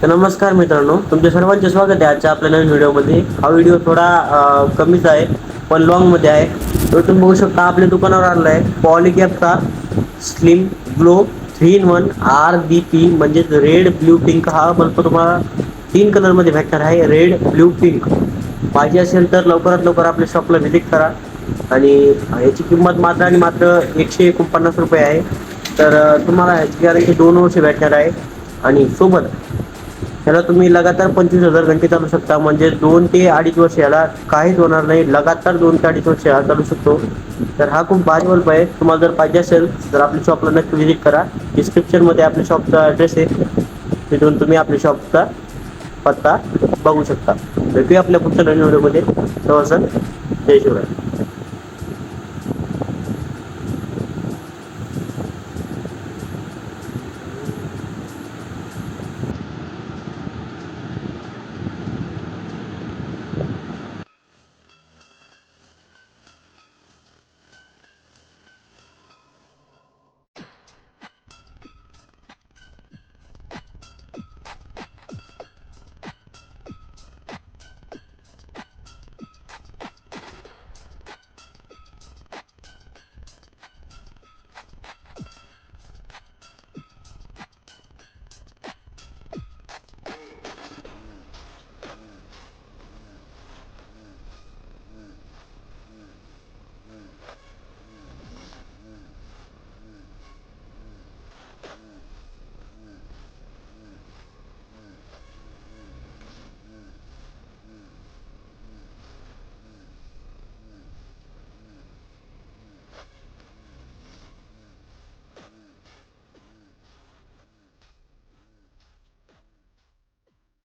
तर नमस्कार मित्रांनो, तुमच्या सर्वांचे स्वागत आहे आजच्या आपल्या नवीन व्हिडिओमध्ये. हा व्हिडिओ थोडा कमीच आहे पण लॉंगमध्ये आहे. तर तुम्ही बघू शकता आपल्या दुकानावर आणला आहे पॉलीकॅपचा स्लिम ग्लो 3 in 1 RBP म्हणजेच रेड ब्ल्यू पिंक. हा बल्ब तुम्हाला 3 कलरमध्ये भेटणार आहे, रेड ब्ल्यू पिंक. पाहिजे असेल तर लवकरात लवकर आपल्या शॉपला व्हिजिट करा. आणि याची किंमत मात्र आणि मात्र 149 रुपये आहे. तर तुम्हाला ह्याची गॅरंटी 2 वर्ष भेटणार आहे. आणि सोबत ह्याला तुम्ही लगातार 25,000 घंटे चालू शकता, म्हणजे 2 ते 2.5 वर्ष याला काहीच होणार नाही. लगातार 2 ते 2.5 वर्ष हा चालू शकतो. तर हा खूप भारी बल्ब आहे. तुम्हाला जर पाहिजे असेल तर आपल्या शॉपला नक्की व्हिजिट करा. डिस्क्रिप्शनमध्ये आपल्या शॉपचा ॲड्रेस आहे, तिथून तुम्ही आपल्या शॉपचा पत्ता बघू शकता. भेटूया आपल्या पुढच्या नवीन व्हिडिओमध्ये. जय शिवराय.